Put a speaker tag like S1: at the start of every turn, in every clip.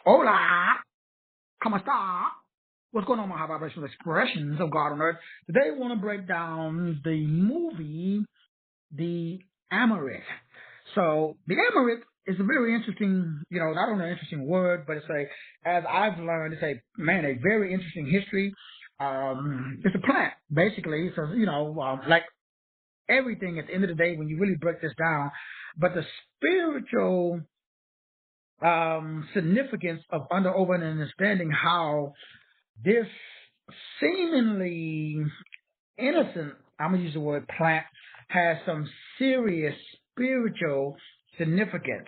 S1: Hola, ¿cómo está? What's going on, my high vibrational expressions of God on earth? Today, I want to break down the movie, The Amaranth. So, The Amaranth is a very interesting, not only an interesting word, but as I've learned, it's a very interesting history. It's a plant, basically. So, like everything at the end of the day, when you really break this down, but the spiritual significance of over and understanding how this seemingly innocent, I'm going to use the word plant, has some serious spiritual significance.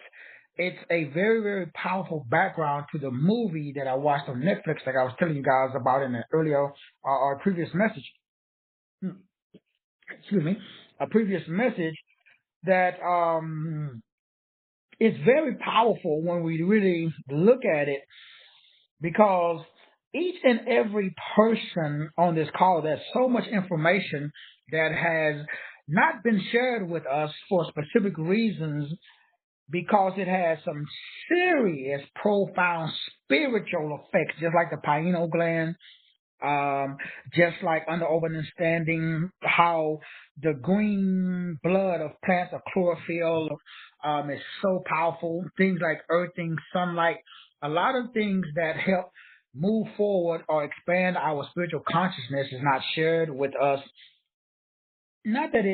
S1: It's a very, very powerful background to the movie that I watched on Netflix, like I was telling you guys about in an earlier or previous message. Excuse me, a previous message that is very powerful when we really look at it, because each and every person on this call, there's so much information that has not been shared with us for specific reasons, because it has some serious, profound spiritual effects, just like the pineal gland, just like over understanding how the green blood of plants of chlorophyll is so powerful. Things like earthing, sunlight, a lot of things that help move forward or expand our spiritual consciousness is not shared with us. Not that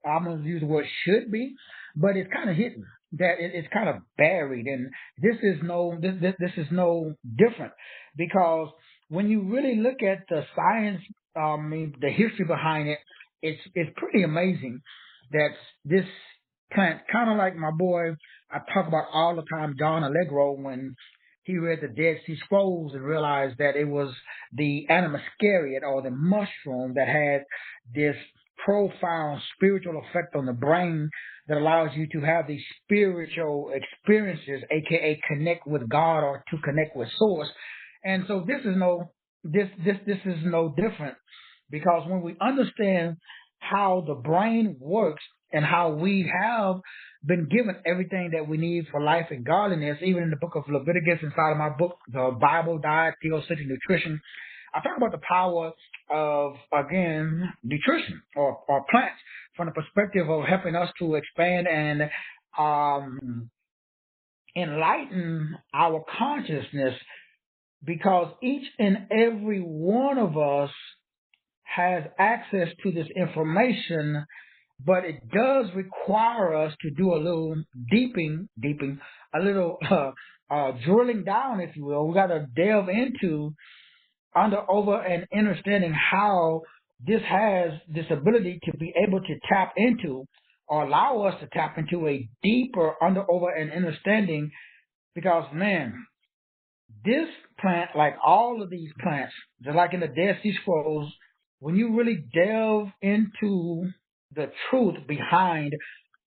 S1: I'm going to use the word should be, but it's kind of hidden. That it's kind of buried, and this is no different, because when you really look at the science, the history behind it, it's pretty amazing that this plant, kind of like my boy I talk about all the time, John Allegro, when he read the Dead Sea Scrolls and realized that it was the animascariot or the mushroom that had this profound spiritual effect on the brain that allows you to have these spiritual experiences, aka connect with God or to connect with Source. And so this is no different, because when we understand how the brain works and how we have been given everything that we need for life and godliness, even in the book of Leviticus, inside of my book, The Bible Diet, Theocentric Nutrition, I talk about the power of, again, nutrition or plants from the perspective of helping us to expand and enlighten our consciousness, because each and every one of us has access to this information, but it does require us to do a little deeping, a little drilling down, if you will. We got to delve into over and understanding how this has this ability to be able to tap into, or allow us to tap into, a deeper over and understanding. Because, man, this plant, like all of these plants, just like in the Dead Sea Scrolls, when you really delve into the truth behind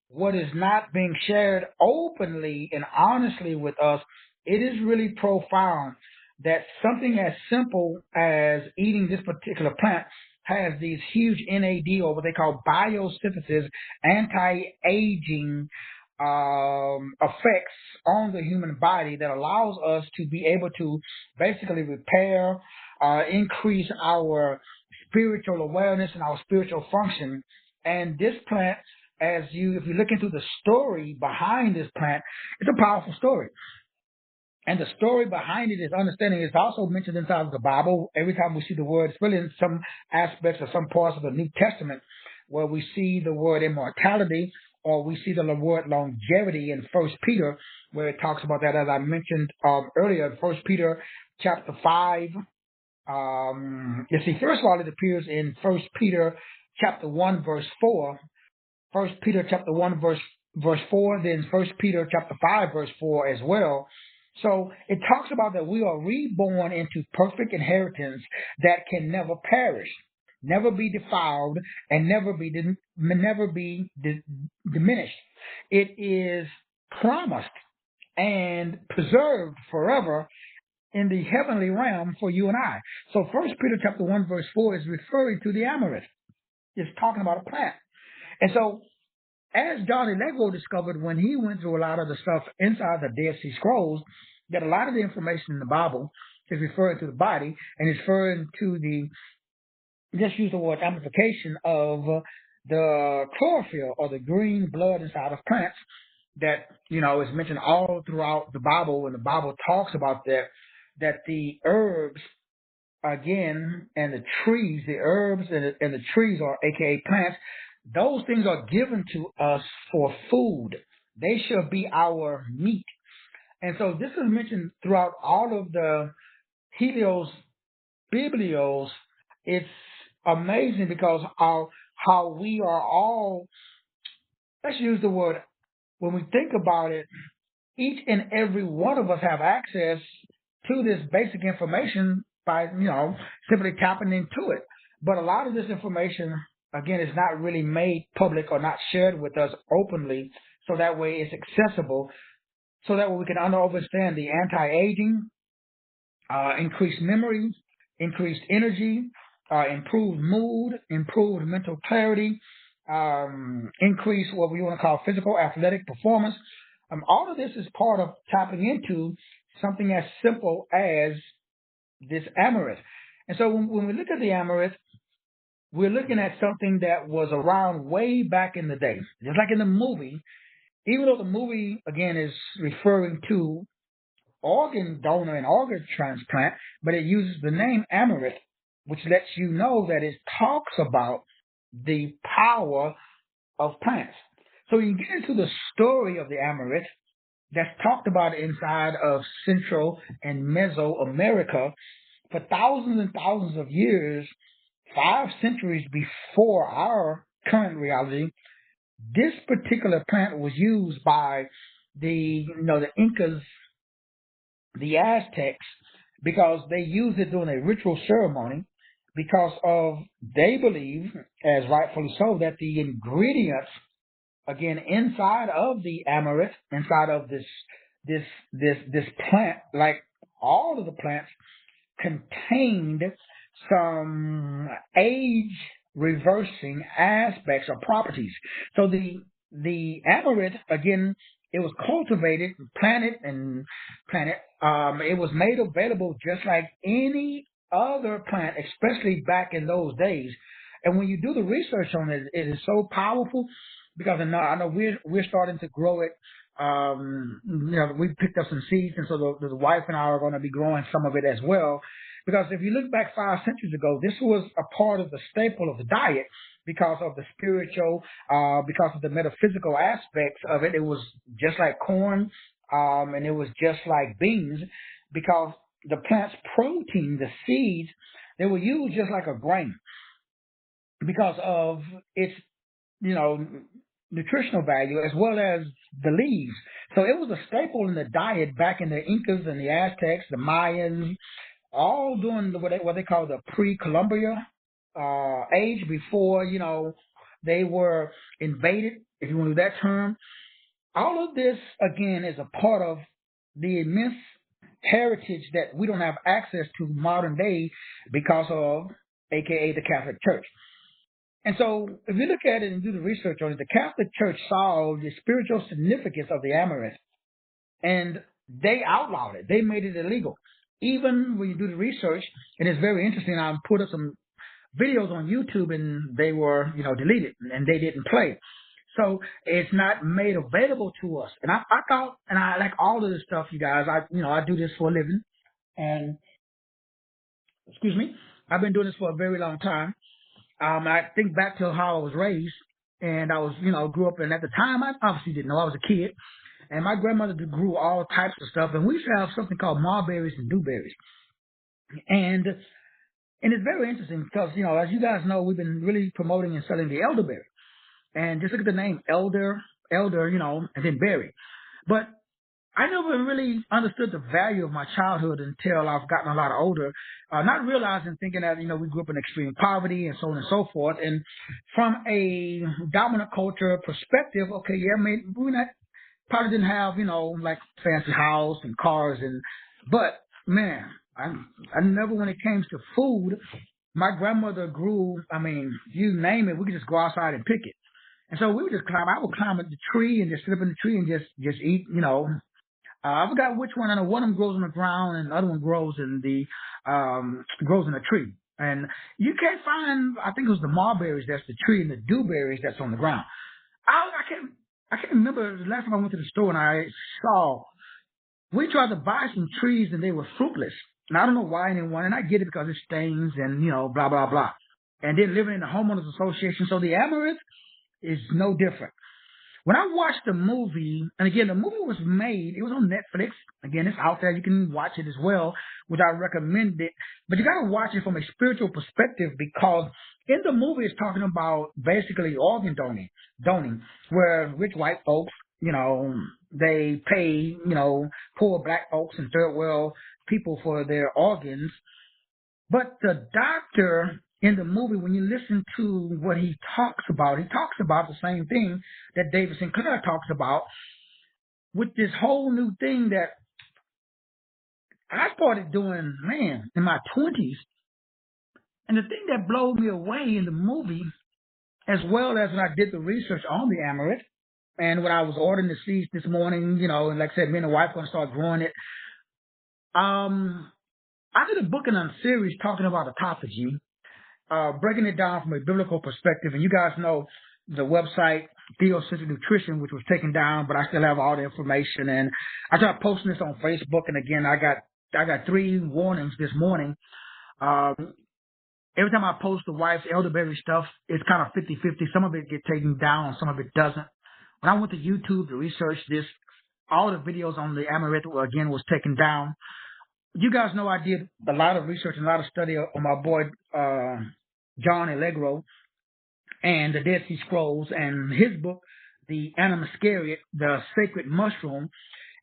S1: what is not being shared openly and honestly with us, it is really profound that something as simple as eating this particular plant has these huge NAD, or what they call biosynthesis, anti-aging effects on the human body that allows us to be able to basically repair, increase our spiritual awareness and our spiritual function. And this plant, if you look into the story behind this plant, it's a powerful story. And the story behind it is understanding. It's also mentioned inside of the Bible. Every time we see the word, especially in some aspects or some parts of the New Testament, where we see the word immortality, or we see the word longevity in 1 Peter, where it talks about that, as I mentioned earlier, 1 Peter chapter 5. You see, first of all, it appears in 1 Peter chapter 1, verse 4. 1 Peter chapter 1, verse 4, then 1 Peter chapter 5, verse 4 as well. So it talks about that we are reborn into perfect inheritance that can never perish, never be defiled, and never be diminished. It is promised and preserved forever in the heavenly realm for you and I. So 1 Peter chapter 1, verse 4 is referring to the amaranth. It's talking about a plant. And so, as Johnny Leggo discovered when he went through a lot of the stuff inside the Dead Sea Scrolls, that a lot of the information in the Bible is referring to the body and is referring to the, just use the word amplification of the chlorophyll or the green blood inside of plants that, is mentioned all throughout the Bible when the Bible talks about that the herbs, again, and the trees, the herbs and the trees, or aka plants, those things are given to us for food. They shall be our meat. And so this is mentioned throughout all of the Helios Biblios. It's amazing because how we are all, let's use the word, when we think about it, each and every one of us have access to this basic information by, simply tapping into it. But a lot of this information, again, is not really made public or not shared with us openly, so that way it's accessible, so that way we can understand the anti-aging, increased memory, increased energy, improved mood, improved mental clarity, increase what we want to call physical athletic performance. All of this is part of tapping into something as simple as this amaranth. And so when we look at the amaranth, we're looking at something that was around way back in the day. Just like in the movie, even though the movie, again, is referring to organ donor and organ transplant, but it uses the name amaranth, which lets you know that it talks about the power of plants. So you get into the story of the amaranth that's talked about inside of Central and Mesoamerica for thousands and thousands of years, 5 centuries before our current reality. This particular plant was used by the Incas, the Aztecs, because they used it during a ritual ceremony, because of, they believe, as rightfully so, that the ingredients, again, inside of the amaranth, inside of this plant, like all of the plants, contained some age reversing aspects or properties. So the amaranth, again, it was cultivated, planted. It was made available just like any other plant, especially back in those days. And when you do the research on it, it is so powerful, because I know we're starting to grow it. We picked up some seeds, and so the wife and I are going to be growing some of it as well. Because if you look back 5 centuries ago, this was a part of the staple of the diet, because of the spiritual, because of the metaphysical aspects of it. It was just like corn, and it was just like beans, because the plant's protein, the seeds, they were used just like a grain because of its, nutritional value, as well as the leaves. So it was a staple in the diet back in the Incas and the Aztecs, the Mayans, all during what they call the pre-Columbia age, before, they were invaded, if you want to use that term. All of this, again, is a part of the immense heritage that we don't have access to modern day because of, aka, the Catholic Church. And so if you look at it and do the research on it, the Catholic Church saw the spiritual significance of the amaranth, and they outlawed it. They made it illegal. Even when you do the research, and it's very interesting, I put up some videos on YouTube, and they were, deleted, and they didn't play. So it's not made available to us. And I thought, and I like all of this stuff, you guys. I do this for a living, and I've been doing this for a very long time. I think back to how I was raised, and I was, grew up, and at the time, I obviously didn't know. I was a kid, and my grandmother grew all types of stuff, and we used to have something called mulberries and dewberries. And it's very interesting because, as you guys know, we've been really promoting and selling the elderberry. And just look at the name, elder, and then berry. But I never really understood the value of my childhood until I've gotten a lot older, not realizing, thinking that, we grew up in extreme poverty and so on and so forth. And from a dominant culture perspective, okay, yeah, we probably didn't have, like fancy house and cars, but man, I never, when it came to food, my grandmother grew, you name it, we could just go outside and pick it. And so we would just climb. I would climb at the tree and just sit up in the tree and just eat, I forgot which one. I know one of them grows on the ground and the other one grows grows in a tree. And you can't find, I think it was the mulberries that's the tree and the dewberries that's on the ground. I can't remember the last time I went to the store and I saw, we tried to buy some trees and they were fruitless. And I don't know why anyone, and I get it because it stains and, blah, blah, blah. And then living in the homeowners association. So the amaranth is no different. When I watched the movie, and again, the movie was made, it was on Netflix. Again, it's out there. You can watch it as well, which I recommend it. But you got to watch it from a spiritual perspective because in the movie, it's talking about basically organ donating, where rich white folks, they pay, poor black folks and third world people for their organs. But the doctor in the movie, when you listen to what he talks about the same thing that David Sinclair talks about with this whole new thing that I started doing, in my 20s. And the thing that blew me away in the movie, as well as when I did the research on the amaranth, and when I was ordering the seeds this morning, and like I said, me and the wife are going to start growing it. I did a book and a series talking about autophagy, breaking it down from a biblical perspective. And you guys know the website, Theocentric Nutrition, which was taken down, but I still have all the information. And I started posting this on Facebook. And again, I got 3 warnings this morning. Every time I post the wife's elderberry stuff, it's kind of 50-50. Some of it gets taken down, some of it doesn't. When I went to YouTube to research this, all the videos on the amaranth, again, was taken down. You guys know I did a lot of research and a lot of study on my boy, John Allegro, and the Dead Sea Scrolls, and his book, The Animascariot, the Sacred Mushroom.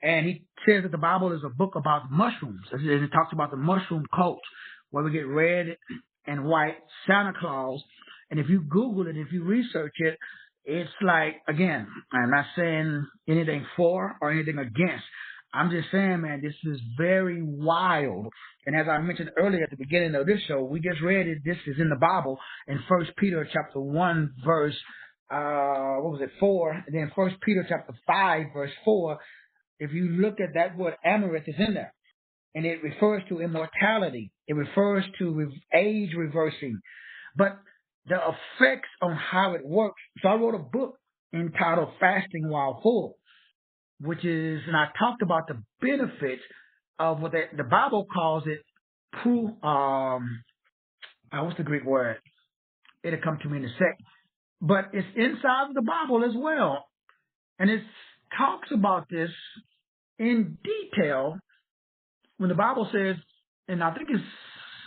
S1: And he says that the Bible is a book about mushrooms. And it talks about the mushroom cult, where we get red and white Santa Claus. And if you Google it, if you research it, it's like, again, I'm not saying anything for or anything against. I'm just saying, man, this is very wild. And as I mentioned earlier at the beginning of this show, we just read it. This is in the Bible in 1 Peter chapter 1, verse, 4? And then 1 Peter chapter 5, verse 4. If you look at that word amaranth is in there. And it refers to immortality. It refers to age reversing. But the effects on how it works. So I wrote a book entitled Fasting While Full, which is, and I talked about the benefits of what the Bible calls it, what's the Greek word? It'll come to me in a sec. But it's inside of the Bible as well. And it talks about this in detail when the Bible says, and I think it's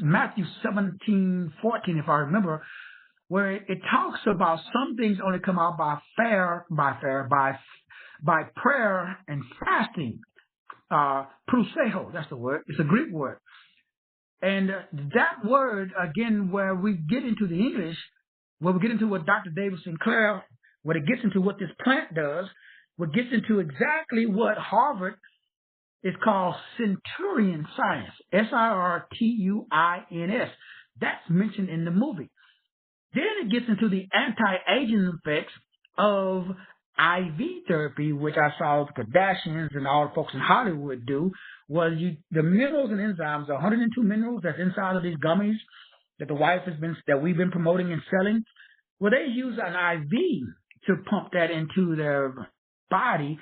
S1: Matthew 17:14, if I remember, where it talks about some things only come out by prayer and fasting. Pruseho, that's the word. It's a Greek word. And that word, again, where we get into the English, where we get into what Dr. David Sinclair, where it gets into what this plant does, what gets into exactly what Harvard is called centurion science, SIRTUINS. That's mentioned in the movie. Then it gets into the anti-aging effects of IV therapy, which I saw the Kardashians and all the folks in Hollywood do, was the minerals and enzymes, the 102 minerals that's inside of these gummies that that we've been promoting and selling. Well, they use an IV to pump that into their body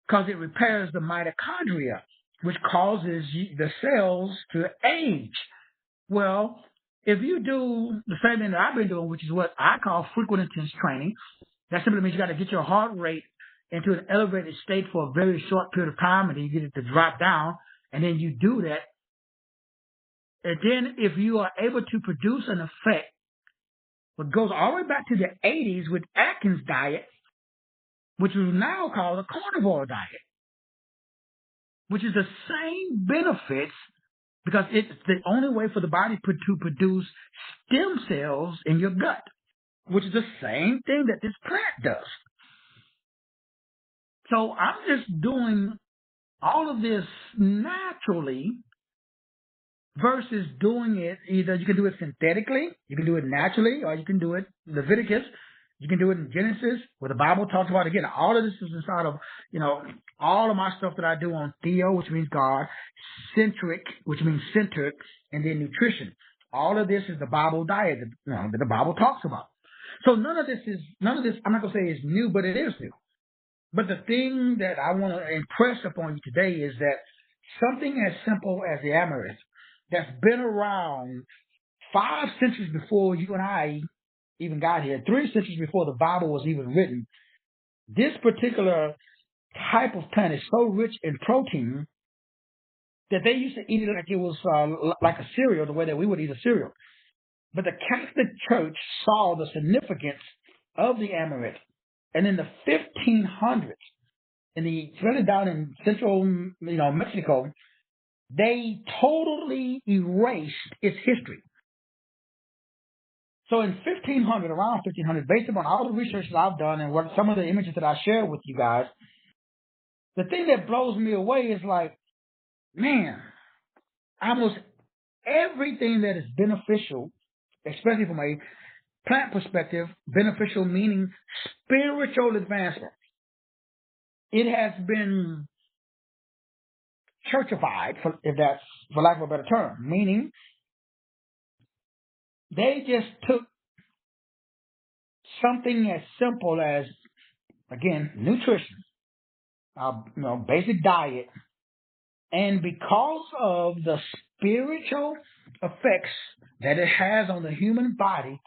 S1: because it repairs the mitochondria, which causes the cells to age. Well, if you do the same thing that I've been doing, which is what I call frequent intense training, that simply means you got to get your heart rate into an elevated state for a very short period of time, and then you get it to drop down, and then you do that. And then if you are able to produce an effect, what goes all the way back to the 80s with Atkins diet, which is now called a carnivore diet, which is the same benefits because it's the only way for the body to produce stem cells in your gut, which is the same thing that this plant does. So I'm just doing all of this naturally versus doing it either you can do it synthetically, you can do it naturally, or you can do it Leviticus, You can do it in Genesis, where the Bible talks about, again, all of this is inside of, all of my stuff that I do on theo, which means God, centric, which means centered, and then nutrition. All of this is the Bible diet that the Bible talks about. So none of this, I'm not going to say is new, but it is new. But the thing that I want to impress upon you today is that something as simple as the Amaranth that's been around 5 centuries before you and I even got here, 3 centuries before the Bible was even written, this particular type of plant is so rich in protein that they used to eat it like it was like a cereal, the way that we would eat a cereal. But the Catholic Church saw the significance of the Amaranth. And in the 1500s, really down in central, Mexico, they totally erased its history. So in around 1500, based upon all the research that I've done and what some of the images that I shared with you guys, the thing that blows me away is like, man, almost everything that is beneficial, especially from a plant perspective, beneficial meaning spiritual advancement, it has been churchified, for lack of a better term, meaning they just took something as simple as, again, nutrition, basic diet, and because of the spiritual effects that it has on the human body,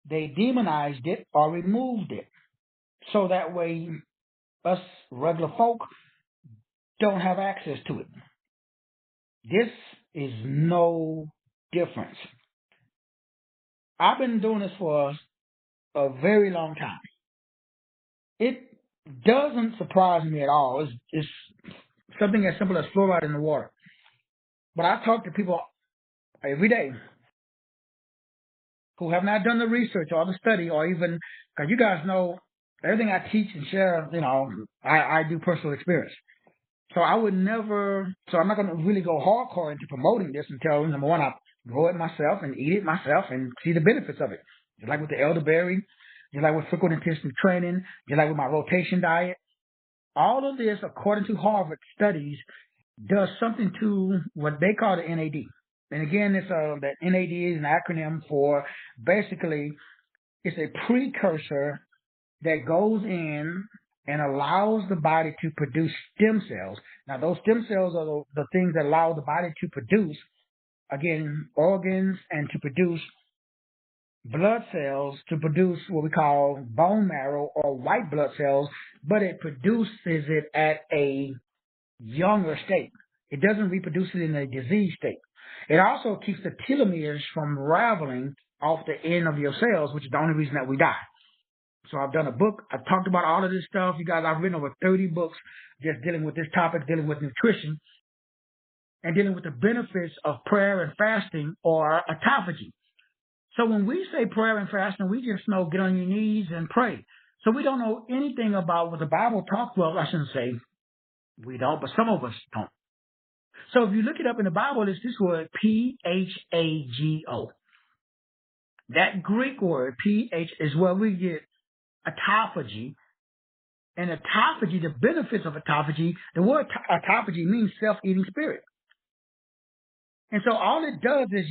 S1: they demonized it or removed it. So that way, us regular folk don't have access to it. This is no difference. I've been doing this for a very long time. It doesn't surprise me at all. It's something as simple as fluoride in the water. But I talk to people every day who have not done the research or the study, or even, because you guys know, everything I teach and share, I do personal experience. So I'm not going to really go hardcore into promoting this until, number one, I grow it myself and eat it myself and see the benefits of it. Just like with the elderberry, just like with frequent intensive training, just like with my rotation diet. All of this, according to Harvard studies, does something to what they call the NAD. And again, that NAD is an acronym for, basically, it's a precursor that goes in and allows the body to produce stem cells. Now, those stem cells are the things that allow the body to produce, again, organs, and to produce blood cells, to produce what we call bone marrow or white blood cells, but it produces it at a younger state. It doesn't reproduce it in a disease state. It also keeps the telomeres from raveling off the end of your cells, which is the only reason that we die. So I've done a book. I've talked about all of this stuff. You guys, I've written over 30 books just dealing with this topic, dealing with nutrition, and dealing with the benefits of prayer and fasting or autophagy. So when we say prayer and fasting, we just know get on your knees and pray. So we don't know anything about what the Bible talks about. I shouldn't say we don't, but some of us don't. So if you look it up in the Bible, it's this word, Phago. That Greek word, pH, is where we get autophagy. And autophagy, the benefits of autophagy, the word autophagy means self-eating spirit. And so all it does is,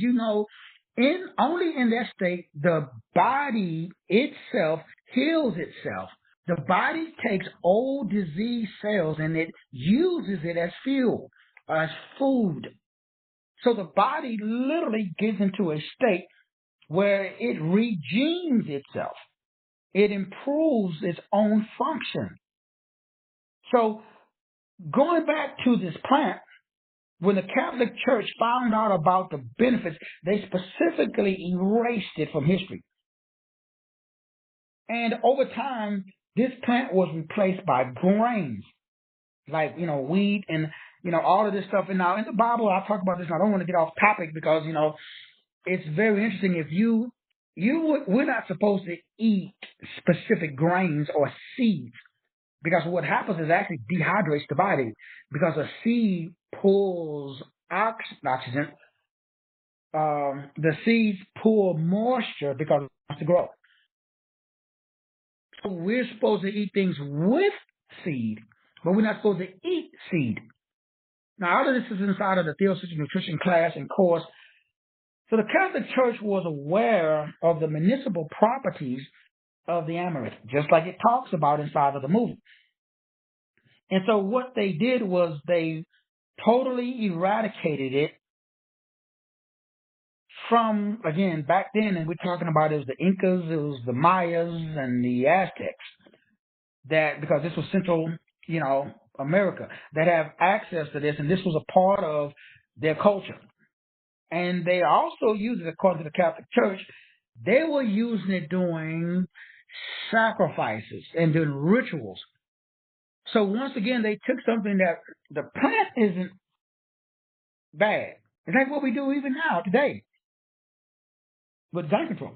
S1: only in that state, the body itself heals itself. The body takes old disease cells and it uses it as fuel, as food. So the body literally gets into a state where it regenes itself. It improves its own function. So going back to this plant, when the Catholic Church found out about the benefits, they specifically erased it from history. And over time, this plant was replaced by grains, like, wheat and, all of this stuff. And now in the Bible, I talk about this, and I don't want to get off topic because, it's very interesting. If we're not supposed to eat specific grains or seeds, because what happens is it actually dehydrates the body, because a seed pulls oxygen. The seeds pull moisture because it wants to grow. So we're supposed to eat things with seed, but we're not supposed to eat seed. Now, all of this is inside of the theological nutrition class and course. So the Catholic Church was aware of the medicinal properties of the amaranth, just like it talks about inside of the movie. And so what they did was they totally eradicated it from, again, back then, and we're talking about it was the Incas, it was the Mayas, and the Aztecs, that, because this was Central, America, that have access to this, and this was a part of their culture. And they also used it, according to the Catholic Church, they were using it during sacrifices and doing rituals. So once again, they took something that the plant isn't bad. It's like what we do even now, today, with gun control.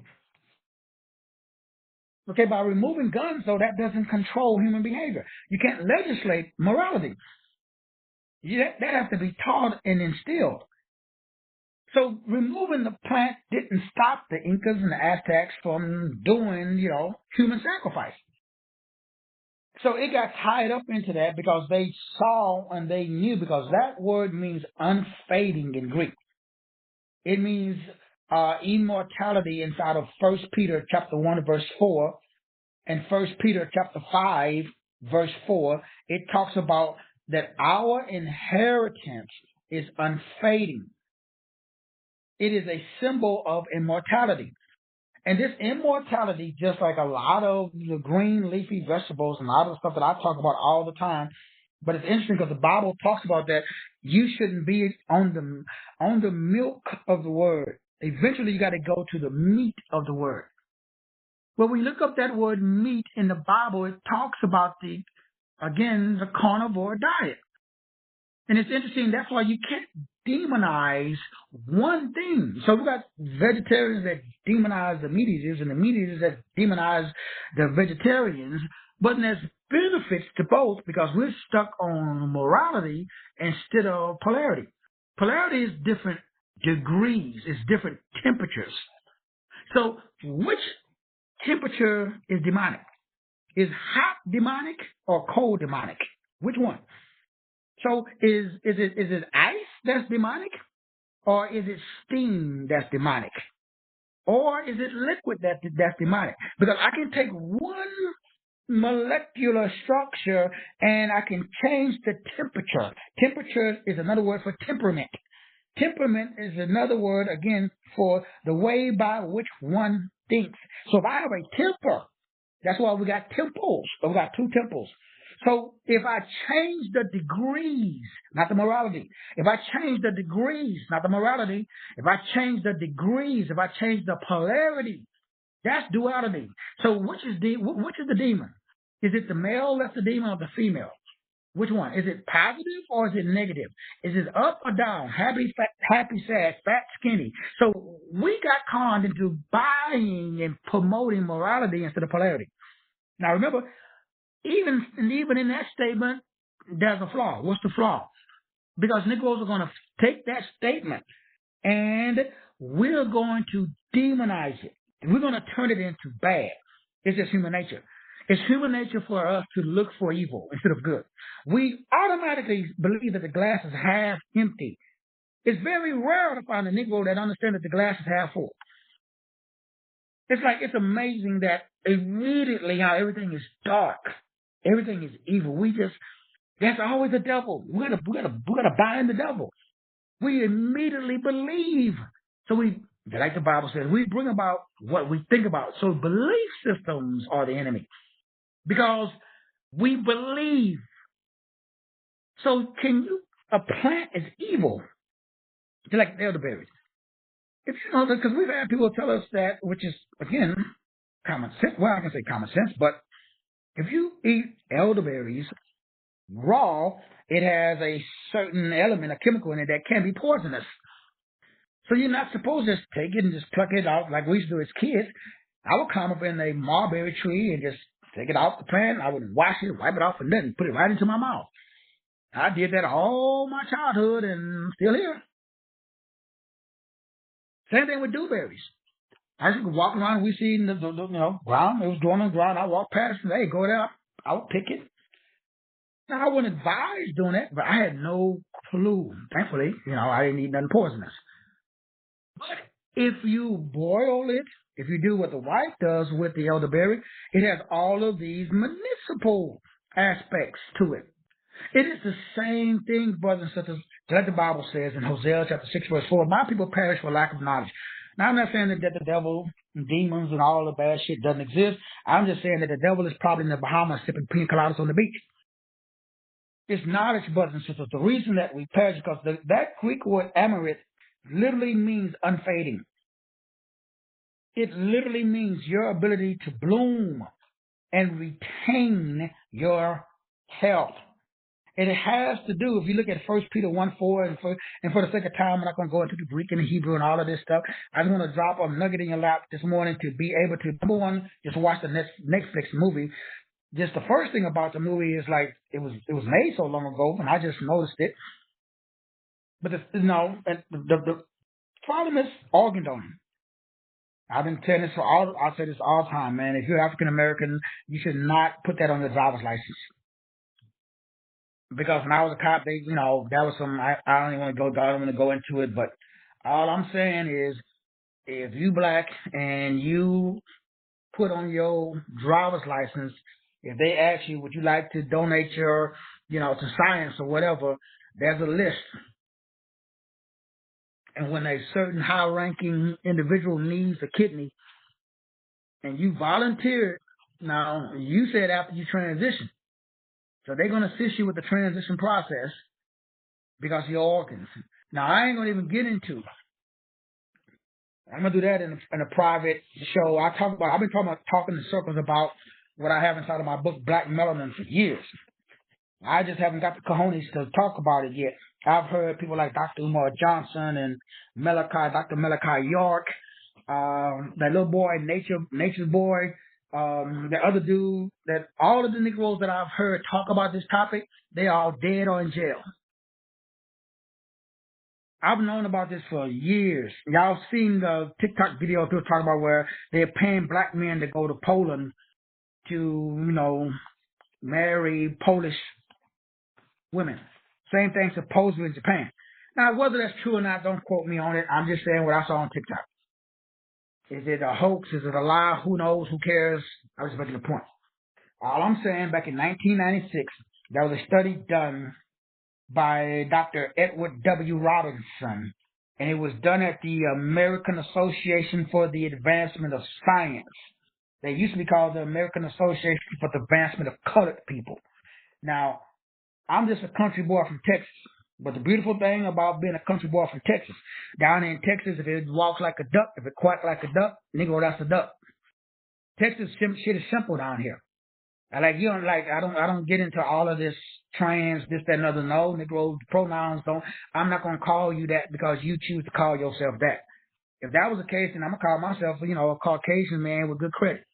S1: Okay, by removing guns, though, that doesn't control human behavior. You can't legislate morality. That has to be taught and instilled. So removing the plant didn't stop the Incas and the Aztecs from doing, human sacrifice. So it got tied up into that because they saw and they knew, because that word means unfading in Greek. It means immortality inside of 1 Peter chapter 1 verse 4 and 1 Peter chapter 5 verse 4. It talks about that our inheritance is unfading. It is a symbol of immortality. And this immortality, just like a lot of the green leafy vegetables and a lot of the stuff that I talk about all the time, but it's interesting because the Bible talks about that you shouldn't be on the milk of the word. Eventually, you got to go to the meat of the word. When we look up that word meat in the Bible, it talks about the carnivore diet. And it's interesting, that's why you can't demonize one thing. So we got vegetarians that demonize the meat eaters and the meat eaters that demonize the vegetarians, but there's benefits to both because we're stuck on morality instead of polarity. Polarity is different degrees, it's different temperatures. So which temperature is demonic? Is hot demonic or cold demonic? Which one? So is it ice that's demonic, or is it steam that's demonic, or is it liquid that's demonic? Because I can take one molecular structure and I can change the temperature. Temperature is another word for temperament. Temperament is another word again for the way by which one thinks. So if I have a temper, that's why we got temples. We got two temples. So if I change the degrees, not the morality, if I change the degrees, not the morality, if I change the degrees, if I change the polarity, that's duality. So which is the demon? Is it the male that's the demon or the female? Which one? Is it positive or is it negative? Is it up or down? Happy, sad, fat, skinny. So we got conned into buying and promoting morality instead of polarity. Now remember, even in that statement, there's a flaw. What's the flaw? Because Negroes are going to take that statement and we're going to demonize it. We're going to turn it into bad. It's just human nature. It's human nature for us to look for evil instead of good. We automatically believe that the glass is half empty. It's very rare to find a Negro that understands that the glass is half full. It's amazing that immediately how everything is dark. Everything is evil. That's always the devil. We gotta bind the devil. We immediately believe. So like the Bible says, we bring about what we think about. So belief systems are the enemy because we believe. So a plant is evil, just like elderberries. Because we've had people tell us that, which is again common sense. Well, I can say common sense, but if you eat elderberries raw, it has a certain element, a chemical in it that can be poisonous. So you're not supposed to just take it and just pluck it out like we used to do as kids. I would climb up in a mulberry tree and just take it off the plant. I would wash it, wipe it off, and then put it right into my mouth. I did that all my childhood and still here. Same thing with dewberries. I just walk around, we see the ground, it was growing on the ground, I walk past and, hey, go there, I would pick it. Now, I wouldn't advise doing that, but I had no clue. Thankfully, I didn't eat nothing poisonous. But if you boil it, if you do what the wife does with the elderberry, it has all of these municipal aspects to it. It is the same thing, brothers and sisters, that the Bible says in Hosea chapter 6, verse 4, my people perish for lack of knowledge. Now, I'm not saying that the devil and demons and all the bad shit doesn't exist. I'm just saying that the devil is probably in the Bahamas sipping pina coladas on the beach. It's knowledge, brothers and sisters. The reason that we perish is because that Greek word Amaranth literally means unfading. It literally means your ability to bloom and retain your health. And it has to do, if you look at 1 Peter 1:4, and for the sake of time, I'm not going to go into the Greek and the Hebrew and all of this stuff. I just want to drop a nugget in your lap this morning to be able to, number one, just watch the Netflix movie. Just the first thing about the movie is like, it was made so long ago, and I just noticed it. But the problem is organ donor. I've been saying this I'll say this all the time, man. If you're African American, you should not put that on your driver's license. Because when I was a cop, that was some, I don't even want to go into it, but all I'm saying is, if you black and you put on your driver's license, if they ask you, would you like to donate your, to science or whatever, there's a list. And when a certain high-ranking individual needs a kidney, and you volunteered, now, you said after you transition. So they're going to assist you with the transition process because of your organs. Now, I ain't going to even get into, I'm going to do that in a private show. I've been talking in circles about what I have inside of my book, Black Melanin, for years. I just haven't got the cojones to talk about it yet. I've heard people like Dr. Umar Johnson and Dr. Malachi York, that little boy, Nature's Boy, the other dude, that all of the Negroes that I've heard talk about this topic, they are all dead or in jail. I've known about this for years. Y'all seen the TikTok video people talking about where they're paying black men to go to Poland to, marry Polish women. Same thing supposedly in Japan. Now, whether that's true or not, don't quote me on it. I'm just saying what I saw on TikTok. Is it a hoax? Is it a lie? Who knows? Who cares? I was making a point. All I'm saying, back in 1996, there was a study done by Dr. Edward W. Robinson, and it was done at the American Association for the Advancement of Science. They used to be called the American Association for the Advancement of Colored People. Now, I'm just a country boy from Texas, but the beautiful thing about being a country boy from Texas, down in Texas, if it walks like a duck, if it quacks like a duck, nigga, that's a duck. Texas shit is simple down here. I don't get into all of this trans, this, that, and other. No, Negro pronouns don't. I'm not going to call you that because you choose to call yourself that. If that was the case, then I'm going to call myself, a Caucasian man with good credit.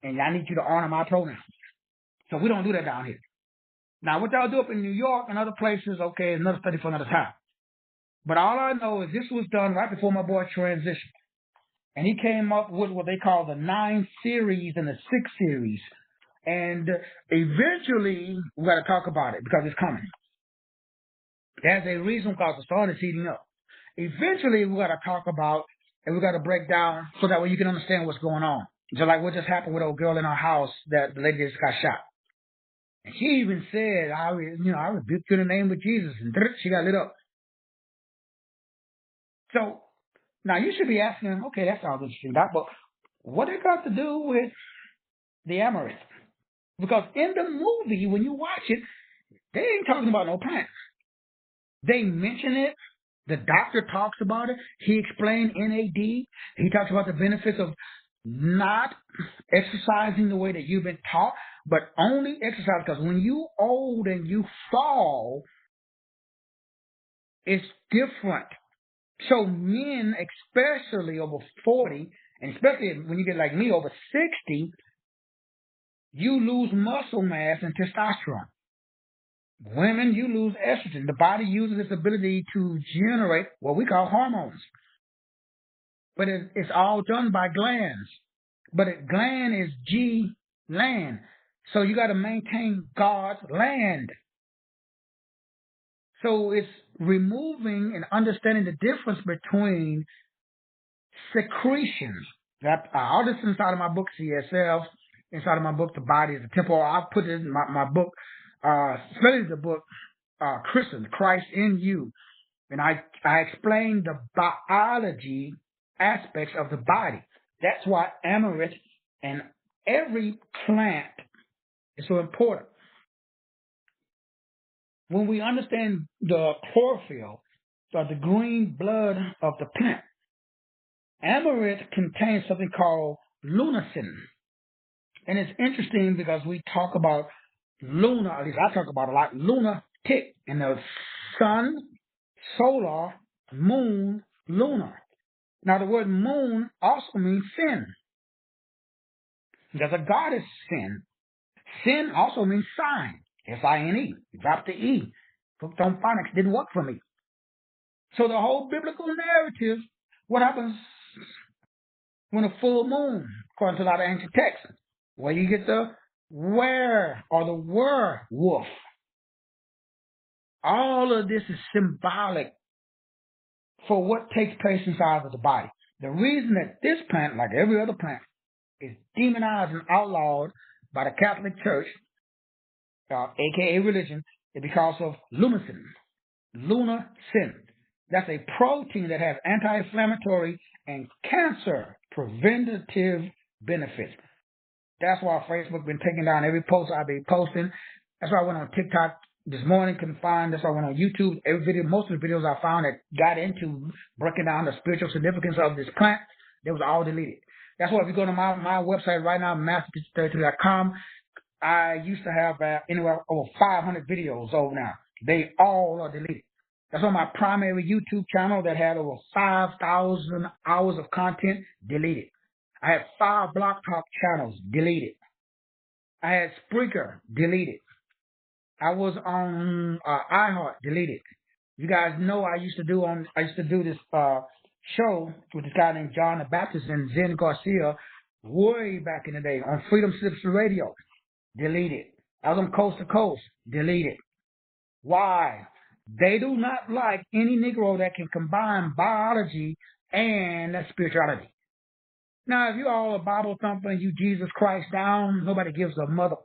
S1: And I need you to honor my pronouns. So we don't do that down here. Now, what y'all do up in New York and other places, okay, is another study for another time. But all I know is this was done right before my boy transitioned. And he came up with what they call the 9 series and the 6 series. And eventually, we got to talk about it because it's coming. There's a reason because the sun is heating up. Eventually, we got to talk about and we got to break down so that way you can understand what's going on. Just like what just happened with old girl in our house that the lady just got shot. And she even said, I rebuke you in the name of Jesus. And she got lit up. So, now you should be asking, okay, that sounds interesting, Doc, but what it got to do with the Amaranth? Because in the movie, when you watch it, they ain't talking about no plants. They mention it. The doctor talks about it. He explained NAD. He talks about the benefits of not exercising the way that you've been taught, but only exercise because when you old and you fall, it's different. So men, especially over 40, and especially when you get like me over 60, you lose muscle mass and testosterone. Women, you lose estrogen. The body uses its ability to generate what we call hormones. but it's all done by glands. But a gland is G land. So you got to maintain God's land. So it's removing and understanding the difference between secretions. All this inside of my book, CSF, inside of my book, The Body is the Temple. I put it in my book, especially the book, Christian, Christ in You. And I explain the biology aspects of the body. That's why Amaranth and every plant is so important. When we understand the chlorophyll, the green blood of the plant, Amaranth contains something called lunasin. And it's interesting because we talk about lunar, at least I talk about a lot, lunatic, and the sun, solar, moon, lunar. Now the word moon also means sin. There's a goddess sin. Sin also means sign. S-I-N-E. Drop the E. Hooked on phonics didn't work for me. So the whole biblical narrative, what happens when a full moon, according to a lot of ancient texts, where you get the were or the werewolf. All of this is symbolic for what takes place inside of the body. The reason that this plant, like every other plant, is demonized and outlawed by the Catholic Church, aka religion, is because of lunasin. Lunasin. That's a protein that has anti-inflammatory and cancer preventative benefits. That's why Facebook been taking down every post I be posting. That's why I went on TikTok this morning, couldn't find. That's why I went on YouTube. Every video, most of the videos I found that got into breaking down the spiritual significance of this plant, they was all deleted. That's why if you go to my website right now, masterteacher33.com, I used to have anywhere over 500 videos over now. They all are deleted. That's on my primary YouTube channel that had over 5,000 hours of content deleted. I had 5 Block Talk channels deleted. I had Spreaker deleted. I was on iHeart deleted. You guys know I used to do this show with this guy named John the Baptist and Zen Garcia way back in the day on Freedom Sips Radio. Deleted. I was on Coast to Coast. Deleted. Why? They do not like any Negro that can combine biology and spirituality. Now, if you all are Bible thumping, you Jesus Christ down, nobody gives a mother.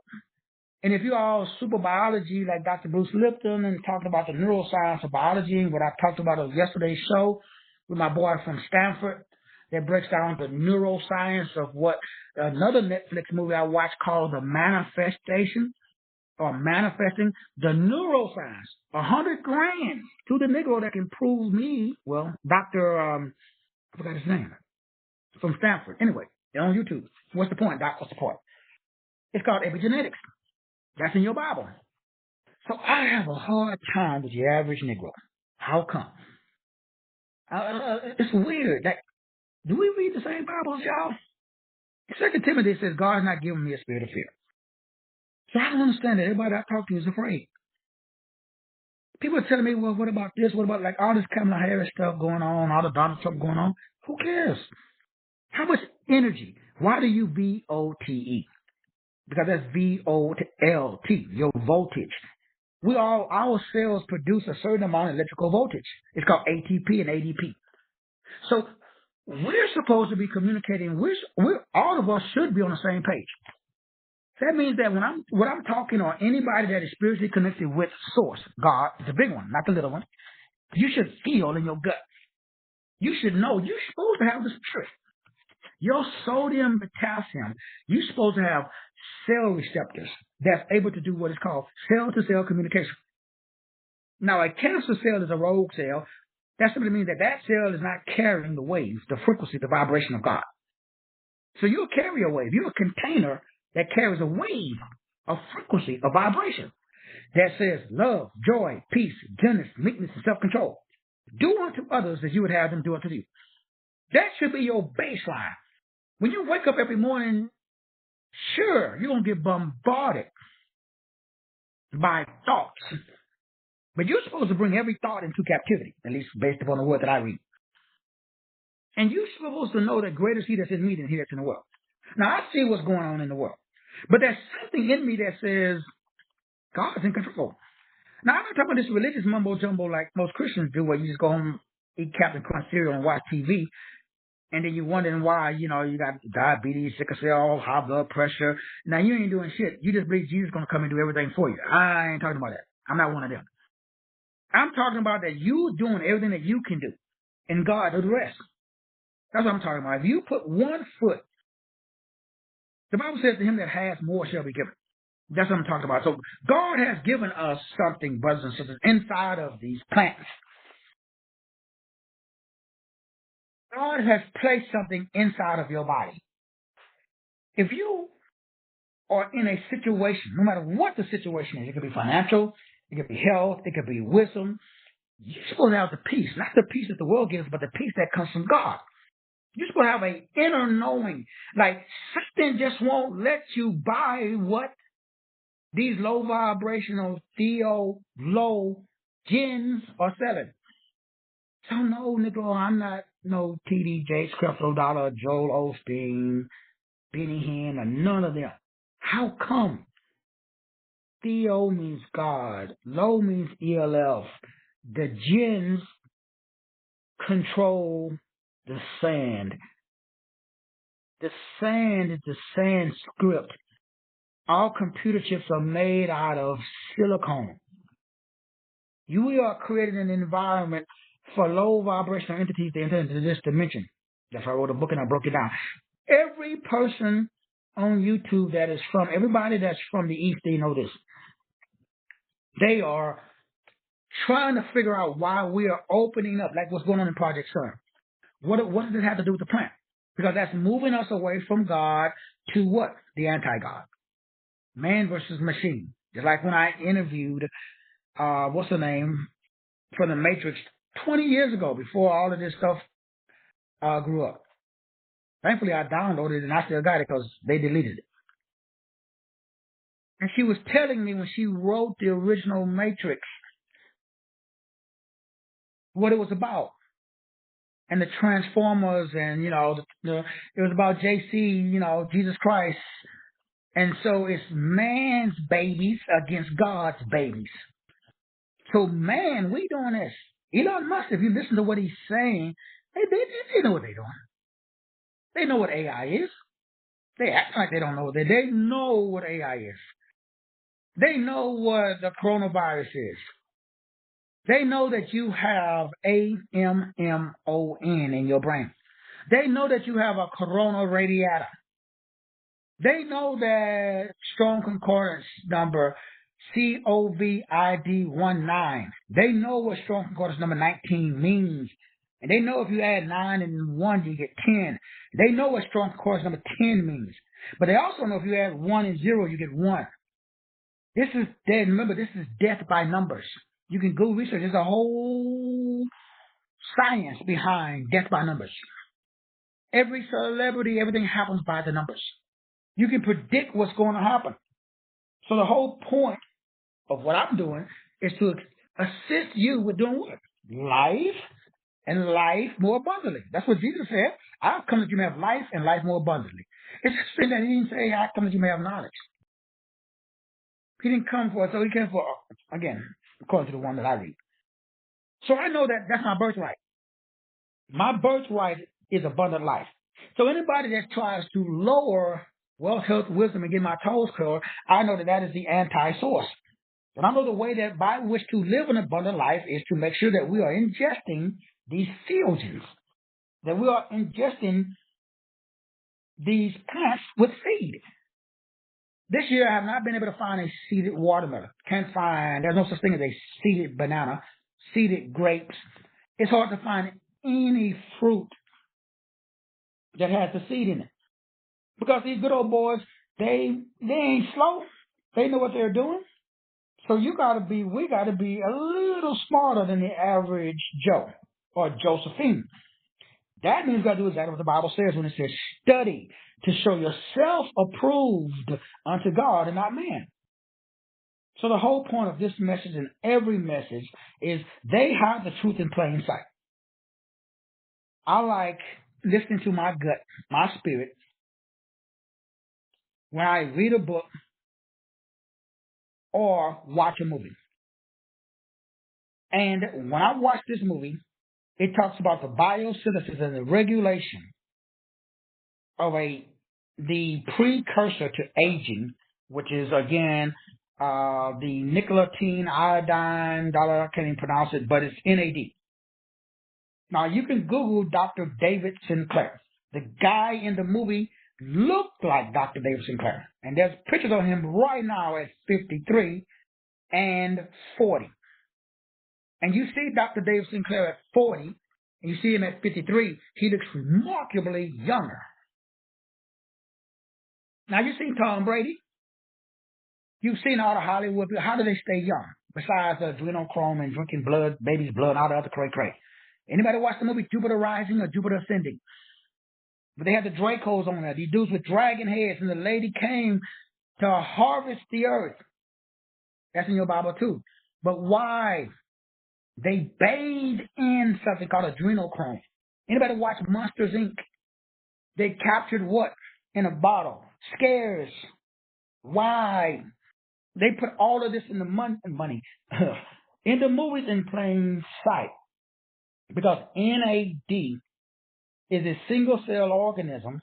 S1: And if you all super biology like Dr. Bruce Lipton and talking about the neuroscience of biology and what I talked about on yesterday's show with my boy from Stanford that breaks down the neuroscience of what another Netflix movie I watched called The Manifestation or Manifesting the Neuroscience. $100,000 to the Negro that can prove me, well, Dr. I forgot his name, from Stanford. Anyway, they're on YouTube. What's the point, Doc? What's the point? It's called epigenetics. That's in your Bible. So I have a hard time with the average Negro. How come? It's weird. Like, do we read the same Bible as y'all? 2 Timothy says God has not given me a spirit of fear. So I don't understand that everybody I talk to is afraid. People are telling me, well, what about this? What about like all this Kamala Harris stuff going on, all the Donald Trump going on? Who cares? How much energy? Why do you VOTE? Because that's VOLT, your voltage. Our cells produce a certain amount of electrical voltage. It's called ATP and ADP. So we're supposed to be communicating. All of us should be on the same page. That means that when I'm talking or anybody that is spiritually connected with Source, God, the big one, not the little one, you should feel in your gut. You should know you're supposed to have the spirit. Your sodium, potassium, you're supposed to have cell receptors that's able to do what is called cell-to-cell communication. Now, a cancer cell is a rogue cell. That simply means that cell is not carrying the waves, the frequency, the vibration of God. So you'll carry a wave. You're a container that carries a wave, a frequency, a vibration that says love, joy, peace, gentleness, meekness, and self-control. Do unto others as you would have them do unto you. That should be your baseline. When you wake up every morning, sure, you're going to get bombarded by thoughts. But you're supposed to bring every thought into captivity, at least based upon the word that I read. And you're supposed to know that greater is he that's in me than he that's in the world. Now, I see what's going on in the world. But there's something in me that says God's in control. Now, I'm not talking about this religious mumbo-jumbo like most Christians do, where you just go home, eat Captain Crunch cereal and watch TV, and then you're wondering why, you got diabetes, sickle cell, high blood pressure. Now, you ain't doing shit. You just believe Jesus is going to come and do everything for you. I ain't talking about that. I'm not one of them. I'm talking about that you doing everything that you can do, and God does the rest. That's what I'm talking about. If you put one foot, the Bible says to him that has more shall be given. That's what I'm talking about. So God has given us something, brothers and sisters, inside of these plants. God has placed something inside of your body. If you are in a situation, no matter what the situation is, it could be financial, it could be health, it could be wisdom, you're supposed to have the peace, not the peace that the world gives, but the peace that comes from God. You're supposed to have an inner knowing. Like something just won't let you buy what these low vibrational low gens are selling. So no, Negro, I'm not no TD Jakes, Creflo Dollar, Joel Osteen, Benny Hinn, or none of them. How come? Theo means God. Low means ELF. The gens control the sand. The sand is the sand script. All computer chips are made out of silicone. We are creating an environment for low vibrational entities to enter into this dimension. That's why I wrote a book and I broke it down. Every person on YouTube that is everybody that's from the East, they know this. They are trying to figure out why we are opening up, like what's going on in Project Sun. What does it have to do with the plant? Because that's moving us away from God to what? The anti-God. Man versus machine. Just like when I interviewed, what's her name, from the Matrix 20 years ago, before all of this stuff grew up. Thankfully, I downloaded it and I still got it because they deleted it. And she was telling me when she wrote the original Matrix what it was about. And the Transformers and, it was about JC, Jesus Christ. And so it's man's babies against God's babies. So man, we doing this. Elon Musk, if you listen to what he's saying, they know what they're doing. They know what AI is. They act like they don't know. They know what AI is. They know what the coronavirus is. They know that you have AMMON in your brain. They know that you have a corona radiata. They know that strong concordance number COVID-19. They know what strong concordance number 19 means. And they know if you add 9 and 1, you get 10. They know what strong concordance number 10 means. But they also know if you add 1 and 0, you get 1. Remember, this is death by numbers. You can go research. There's a whole science behind death by numbers. Every celebrity, everything happens by the numbers. You can predict what's going to happen. So the whole point of what I'm doing is to assist you with doing what? Life and life more abundantly. That's what Jesus said. I've come that you may have life and life more abundantly. It's just that he didn't say, I've come that you may have knowledge. He didn't come for it, so he came for, again, according to the one that I read. So I know that that's my birthright. My birthright is abundant life. So anybody that tries to lower wealth, health, wisdom, and get my toes curled, I know that is the anti-source. And I know the way that by which to live an abundant life is to make sure that we are ingesting these theogens, that we are ingesting these plants with seed. This year, I have not been able to find a seeded watermelon. There's no such thing as a seeded banana, seeded grapes. It's hard to find any fruit that has the seed in it. Because these good old boys, they ain't slow. They know what they're doing. So we gotta be a little smarter than the average Joe or Josephine. That means we gotta do exactly what the Bible says when it says study to show yourself approved unto God and not man. So the whole point of this message and every message is they hide the truth in plain sight. I like listening to my gut, my spirit, when I read a book or watch a movie. And when I watch this movie, it talks about the biosynthesis and the regulation of the precursor to aging, which is again the nicotine, iodine, I can't even pronounce it, but it's NAD. Now you can Google Dr. David Sinclair. The guy in the movie looked like Dr. David Sinclair. And there's pictures of him right now at 53 and 40. And you see Dr. David Sinclair at 40, and you see him at 53, he looks remarkably younger. Now you see Tom Brady. You've seen all the Hollywood people. How do they stay young? Besides adrenochrome and drinking blood, baby's blood, all the other cray-cray. Anybody watch the movie Jupiter Rising or Jupiter Ascending? But they had the Dracos on there, these dudes with dragon heads, and the lady came to harvest the earth. That's in your Bible too. But why? They bathed in something called adrenochrome. Anybody watch Monsters, Inc.? They captured what? In a bottle. Scares. Why? They put all of this in the money in the movies in plain sight. Because NAD is a single cell organism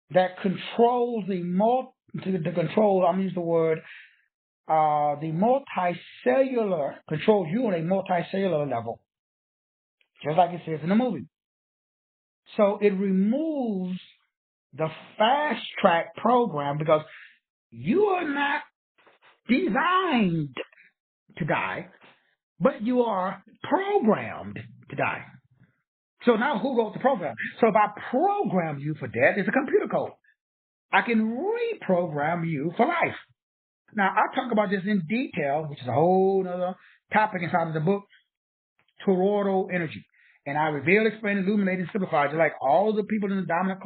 S1: that controls I'm going to use the word, the multicellular, controls you on a multicellular level, just like it says in the movie. So it removes the fast track program because you are not designed to die, but you are programmed to die. So now who wrote the program? So if I program you for death, it's a computer code. I can reprogram you for life. Now, I talk about this in detail, which is a whole other topic inside of the book, toroidal energy. And I reveal, explain, illuminate, and simplify, just like all the people in the dominant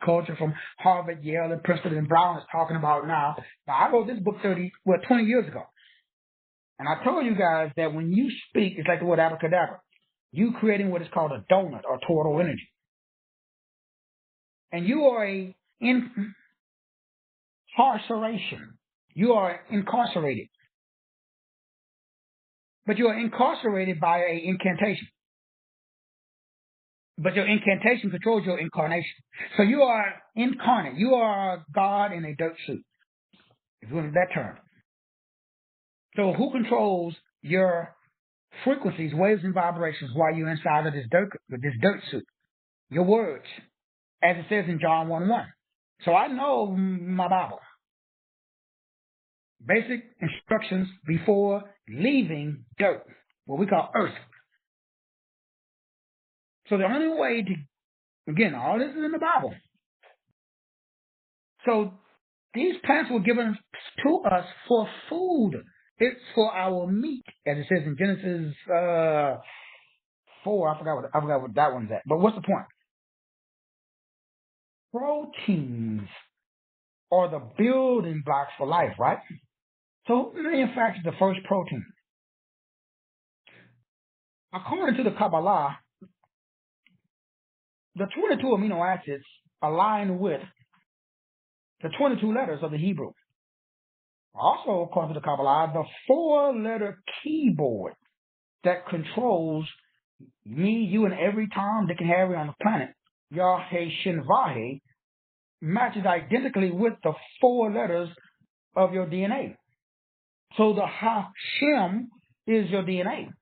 S1: culture from Harvard, Yale, and Princeton, and Brown is talking about now. Now, I wrote this book 20 years ago. And I told you guys that when you speak, it's like the word abracadabra. You creating what is called a donut or toroidal energy. And you are a incarceration. You are incarcerated. But you are incarcerated by an incantation. But your incantation controls your incarnation. So you are incarnate. You are God in a dirt suit, if you want that term. So who controls your frequencies, waves, and vibrations while you're inside of this dirt suit? Your words, as it says in John 1:1. So I know my Bible. Basic instructions before leaving dirt, what we call earth. So the only way to, again, all this is in the Bible. So these plants were given to us for food. It's for our meat, as it says in Genesis 4. I forgot what that one's at. But what's the point? Proteins are the building blocks for life, right? So who manufactured the first protein? According to the Kabbalah, the 22 amino acids align with the 22 letters of the Hebrew. Also, according to the Kabbalah, the 4-letter keyboard that controls me, you, and every Tom, Dick, and Harry on the planet, Yahweh Shin Vahe, matches identically with the 4 letters of your DNA. So the Hashem is your DNA.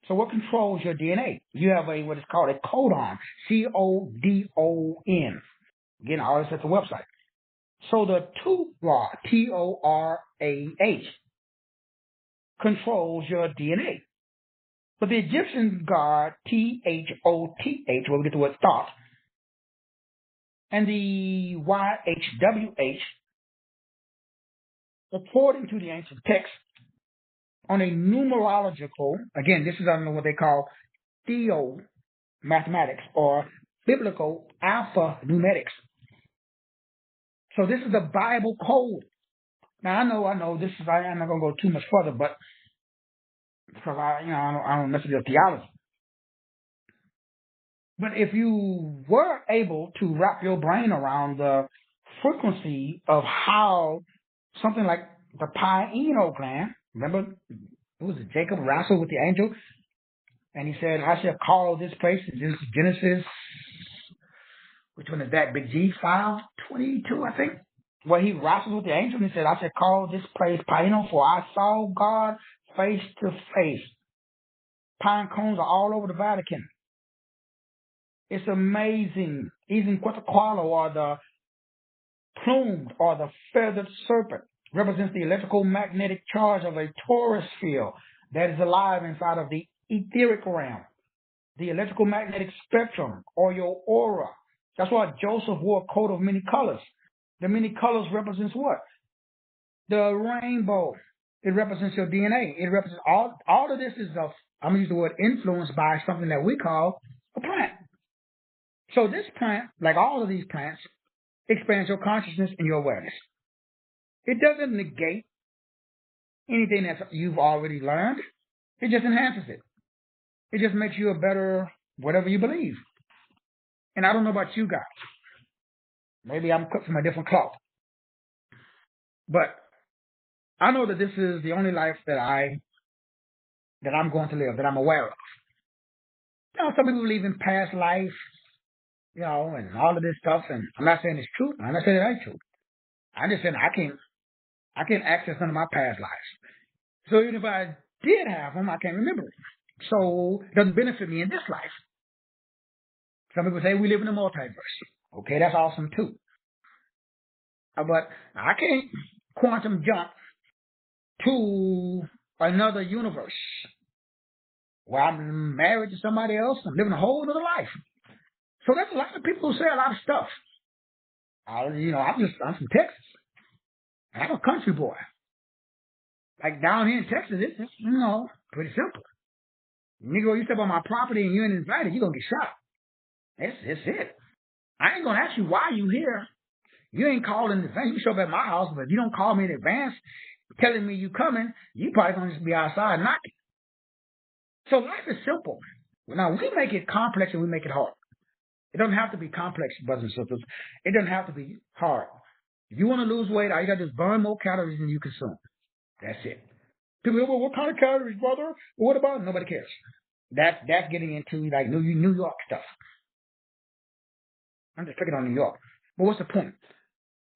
S1: So what controls your DNA? You have what is called a codon, C-O-D-O-N. Again, I always at the website. So the Torah, T-O-R-A-H, controls your DNA. But the Egyptian god, T-H-O-T-H, where we get the word thought, and the Y-H-W-H, according to the ancient text, on a numerological, again, this is under what they call theo-mathematics or biblical alphanumerics. So this is the Bible code. Now I know this is, I'm not going to go too much further, but because I don't mess with your theology. But if you were able to wrap your brain around the frequency of how something like the pineal gland, remember, it was Jacob wrestled with the angel, and he said, I shall call this place, in Genesis, which one is that, Big G, 5:22, I think, where he wrestled with the angel, and he said, I shall call this place pineal, for I saw God face to face. Pine cones are all over the Vatican. It's amazing. Even Quetzalcoatl, or the plumed or the feathered serpent, represents the electrical magnetic charge of a torus field that is alive inside of the etheric realm, the electrical magnetic spectrum, or your aura. That's why Joseph wore a coat of many colors. The many colors represents what? The rainbow. It represents your DNA. It represents all of this is I'm going to use the word influenced by something that we call a plant. So this plant, like all of these plants, expands your consciousness and your awareness. It doesn't negate anything that you've already learned. It just enhances it. It just makes you a better whatever you believe. And I don't know about you guys. Maybe I'm cut from a different cloth. But I know that this is the only life that I'm going to live, that I'm aware of. Some people believe in past life, and all of this stuff, and I'm not saying it's true. I'm not saying it ain't true. I'm just saying I can't access none of my past lives. So even if I did have them, I can't remember it. So it doesn't benefit me in this life. Some people say we live in a multiverse. Okay, that's awesome too. But I can't quantum jump to another universe where I'm married to somebody else and living a whole other life. So there's a lot of people who say a lot of stuff. I'm from Texas. I'm a country boy. Like down here in Texas, it's pretty simple. Negro, you step on my property and you ain't invited, you're going to get shot. That's it. I ain't going to ask you why you here. You ain't called in advance. You show up at my house, but if you don't call me in advance telling me you coming, you probably going to just be outside knocking. So life is simple. Now, we make it complex and we make it hard. It doesn't have to be complex, brothers and sisters. It doesn't have to be hard. If you want to lose weight, all you got to do is burn more calories than you consume. That's it. People go, well, what kind of calories, brother? Well, what about it? Nobody cares. That's getting into like New York stuff. I'm just picking on New York. But what's the point?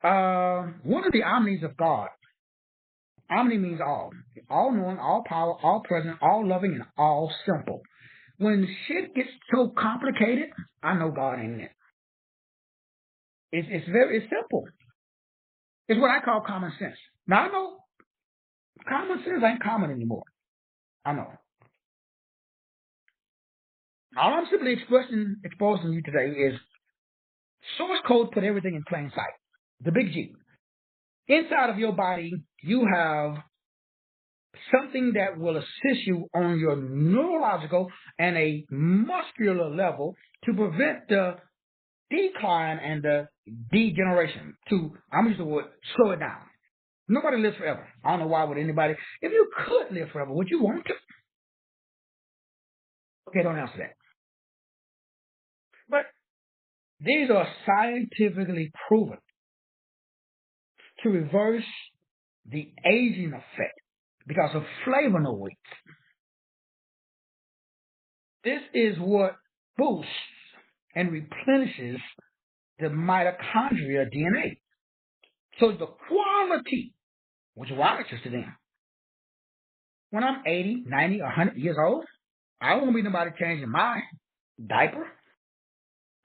S1: One of the omnis of God. Omni means all knowing, all power, all present, all loving, and all simple. When shit gets so complicated, I know God ain't in it. It's simple. It's what I call common sense. Now I know common sense ain't common anymore. I know. All I'm simply exposing you today is source code put everything in plain sight. The big G. Inside of your body, you have something that will assist you on your neurological and a muscular level to prevent the decline and the degeneration. I'm going to use the word slow it down. Nobody lives forever. I don't know why would anybody. If you could live forever, would you want to? Okay, don't answer that. But these are scientifically proven to reverse the aging effect because of flavonoids. This is what boosts and replenishes the mitochondria DNA. So the quality, which we're interested in, when I'm 80, 90, 100 years old, I don't want to be nobody changing my diaper.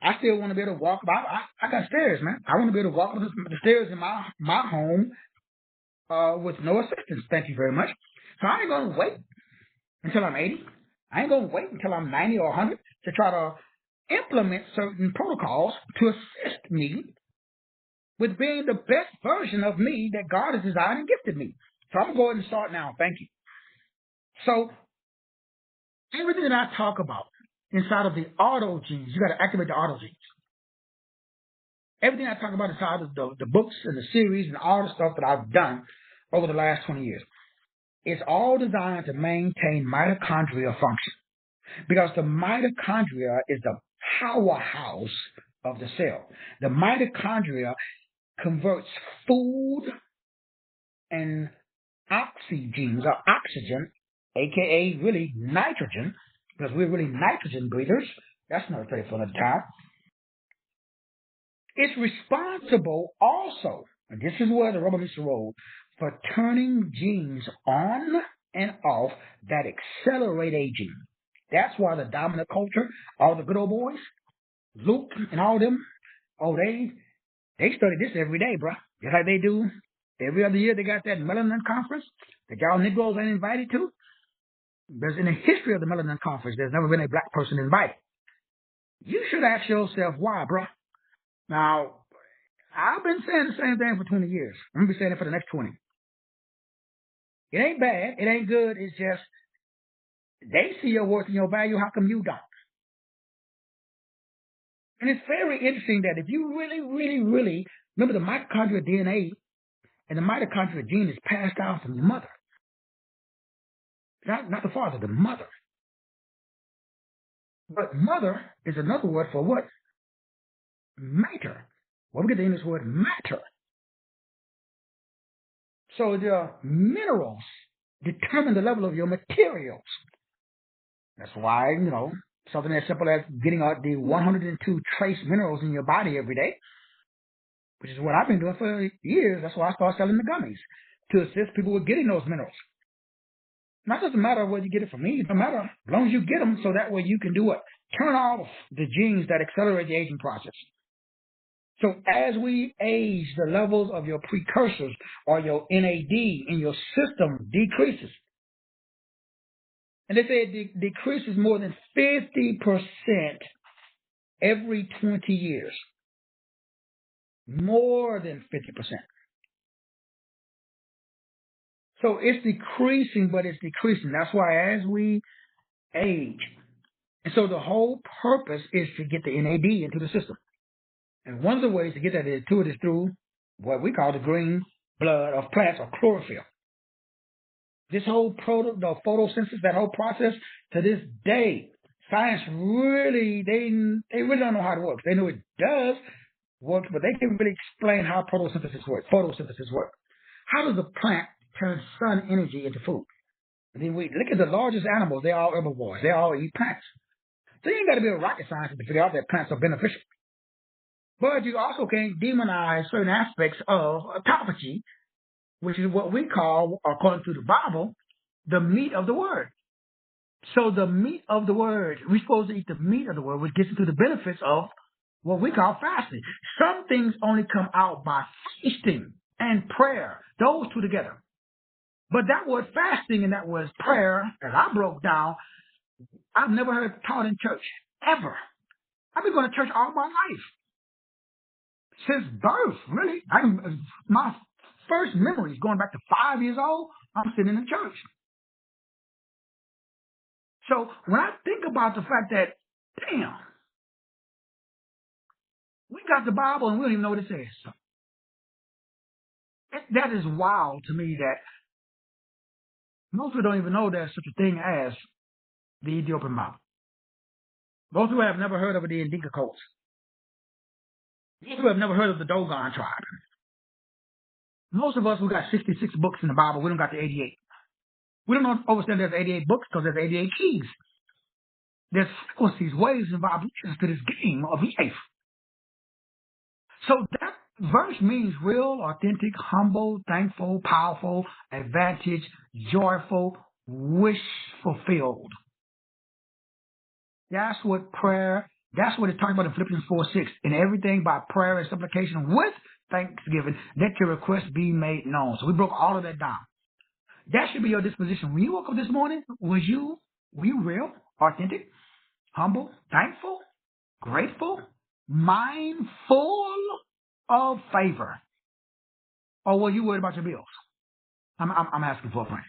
S1: I still want to be able to walk about. I got stairs, man. I want to be able to walk up the stairs in my home with no assistance. Thank you very much. So I ain't going to wait until I'm 80. I ain't going to wait until I'm 90 or 100 to try to implement certain protocols to assist me with being the best version of me that God has designed and gifted me. So I'm going to go ahead and start now. Thank you. So everything that I talk about inside of the auto genes, you got to activate the auto genes. Everything I talk about inside of the books and the series and all the stuff that I've done over the last 20 years, it's all designed to maintain mitochondrial function. Because the mitochondria is the powerhouse of the cell. The mitochondria converts food and oxygen, aka really nitrogen, because we're really nitrogen breathers. That's not very fun at the time. It's responsible also, and this is where the rubber meets the road, for turning genes on and off that accelerate aging. That's why the dominant culture, all the good old boys, Luke and all them, they study this every day, bro. Just like they do every other year. They got that melanin conference that y'all Negroes ain't invited to. There's in the history of the melanin conference, there's never been a black person invited. You should ask yourself why, bro. Now, I've been saying the same thing for 20 years. I'm going to be saying it for the next 20. It ain't bad. It ain't good. It's just they see your worth and your value. How come you don't? And it's very interesting that if you really remember the mitochondrial DNA and the mitochondrial gene is passed down from your mother. Not the father, the mother. But mother is another word for what? Matter. Well, we get the English word matter. So the minerals determine the level of your materials. That's why, something as simple as getting out the 102 trace minerals in your body every day, which is what I've been doing for years. That's why I started selling the gummies, to assist people with getting those minerals. Now, it doesn't matter whether you get it from me. It doesn't matter. As long as you get them, so that way you can do what? Turn off the genes that accelerate the aging process. So as we age, the levels of your precursors or your NAD in your system decreases. And they say it decreases more than 50% every 20 years. More than 50%. So it's decreasing, but it's decreasing. That's why as we age. And so the whole purpose is to get the NAD into the system. And one of the ways to get that into it is through what we call the green blood of plants, or chlorophyll. This whole the photosynthesis, that whole process, to this day, science really, they really don't know how it works. They know it does work, but they can't really explain how photosynthesis works. How does the plant turn sun energy into food? And then we look at the largest animals, they're all herbivores. They all eat plants. So you ain't got to be a rocket scientist to figure out that plants are beneficial. But you also can't demonize certain aspects of autophagy, which is what we call, according to the Bible, the meat of the word. So the meat of the word, we're supposed to eat the meat of the word, which gets into the benefits of what we call fasting. Some things only come out by feasting and prayer, those two together. But that word fasting and that word prayer, as I broke down, I've never heard it taught in church, ever. I've been going to church all my life. Since birth, really. My first memories, going back to 5 years old, I'm sitting in the church. So when I think about the fact that, damn, we got the Bible and we don't even know what it says. That is wild to me that most people don't even know there's such a thing as the Ethiopian Bible. Most people have never heard of the Indica codes. Most people have never heard of the Dogon tribe. Most of us, we got 66 books in the Bible. We don't got the 88. We don't understand there's 88 books because there's 88 keys. There's frequencies, waves, and vibrations to this game of life. So that verse means real, authentic, humble, thankful, powerful, advantage, joyful, wish fulfilled. That's what it talks about in Philippians 4:6. In everything by prayer and supplication with thanksgiving, let your requests be made known. So we broke all of that down. That should be your disposition. When you woke up this morning, were you real, authentic, humble, thankful, grateful, mindful of favor? Or were you worried about your bills? I'm asking for a friend.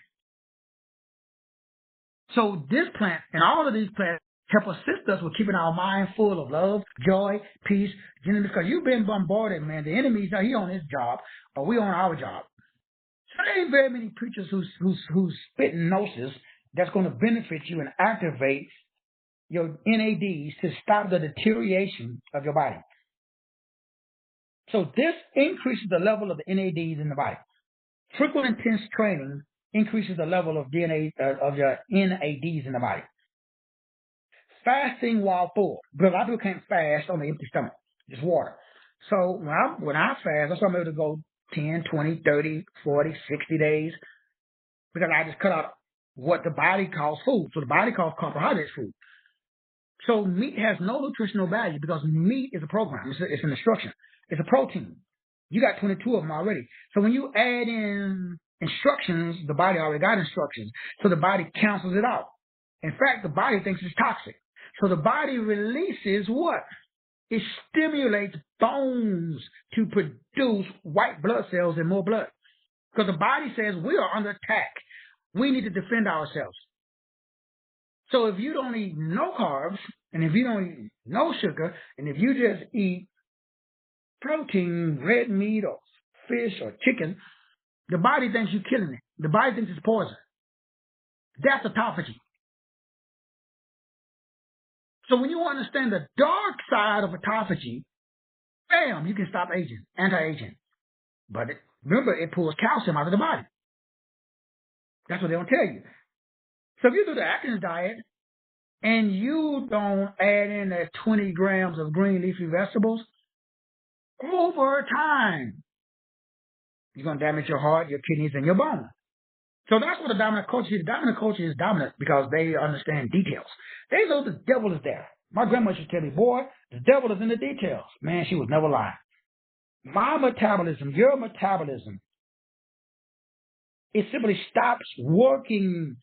S1: So this plant and all of these plants help assist us with keeping our mind full of love, joy, peace, gentleness. Because you've been bombarded, man. The enemy's he on his job, or we on our job. So there ain't very many preachers who's spitting gnosis that's going to benefit you and activate your NADs to stop the deterioration of your body. So this increases the level of the NADs in the body. Frequent intense training increases the level of of your NADs in the body. Fasting while full, because a lot of people can't fast on an empty stomach, just water. So when I fast, that's why I'm able to go 10, 20, 30, 40, 60 days, because I just cut out what the body calls food. So the body calls carbohydrates food. So meat has no nutritional value because meat is a program. It's an instruction. It's a protein. You got 22 of them already. So when you add in instructions, the body already got instructions. So the body cancels it out. In fact, the body thinks it's toxic. So the body releases what? It stimulates bones to produce white blood cells and more blood. Because the body says we are under attack. We need to defend ourselves. So if you don't eat no carbs, and if you don't eat no sugar, and if you just eat protein, red meat or fish or chicken, the body thinks you're killing it. The body thinks it's poison. That's autophagy. So when you understand the dark side of autophagy, bam, you can stop aging, anti-aging. But remember, it pulls calcium out of the body. That's what they don't tell you. So if you do the Atkins diet and you don't add in that 20 grams of green leafy vegetables, over time, you're going to damage your heart, your kidneys, and your bones. So that's what the dominant culture is. The dominant culture is dominant because they understand details. They know the devil is there. My grandma used to tell me, boy, the devil is in the details. Man, she was never lying. My metabolism, your metabolism, it simply stops working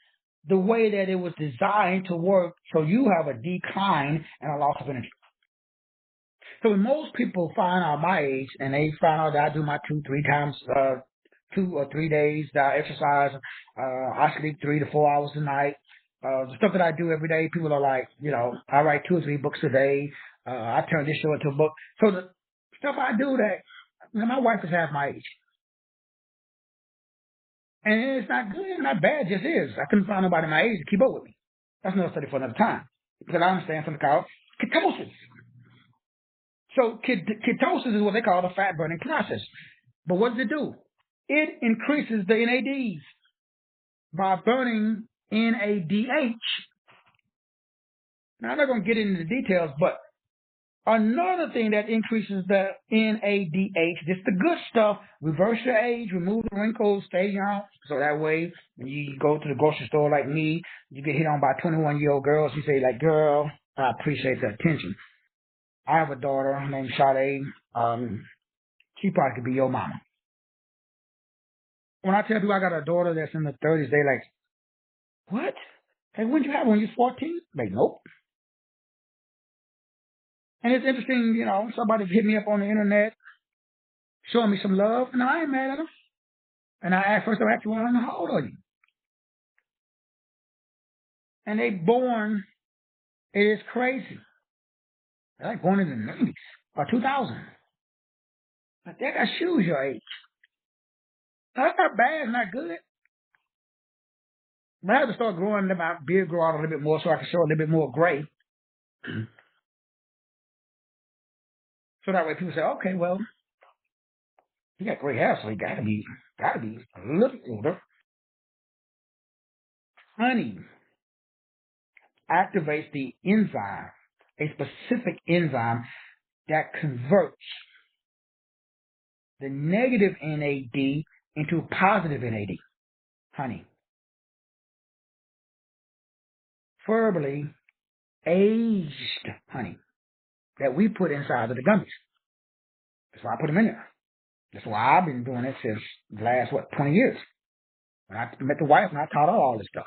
S1: the way that it was designed to work, so you have a decline and a loss of energy. So when most people find out my age and they find out that I do my 2 or 3 days that I exercise, I sleep 3 to 4 hours a night, the stuff that I do every day, people are like, I write 2 or 3 books a day, I turn this show into a book. So the stuff I do that, my wife is half my age. And it's not good, it's not bad, it just is. I couldn't find nobody my age to keep up with me. That's another study for another time. Because I understand something called ketosis. So ketosis is what they call the fat burning process. But what does it do? It increases the NADs by burning NADH. Now, I'm not going to get into the details, but another thing that increases the NADH, just the good stuff, reverse your age, remove the wrinkles, stay young. So that way, when you go to the grocery store like me, you get hit on by 21-year-old girls. You say, like, girl, I appreciate the attention. I have a daughter named Sade. She probably could be your mama. When I tell people I got a daughter that's in the 30s, they like, what? Hey, when did you have her? When you was 14? Like, nope. And it's interesting, somebody hit me up on the internet, showing me some love, and I ain't mad at them. And I asked, first I asked, well, how old are you? And they born, it is crazy. They're like born in the 90s or 2000. But they got shoes your age. That's not bad, it's not good. But I had to start growing, let my beard grow out a little bit more so I can show a little bit more gray. So that way people say, okay, well, he got gray hair, so he gotta be a little older. Honey activates the enzyme, a specific enzyme that converts the negative NAD into positive NAD. Honey. Verbally aged honey that we put inside of the gummies. That's why I put them in there. That's why I've been doing it since the last, 20 years. When I met the wife and I taught her all this stuff.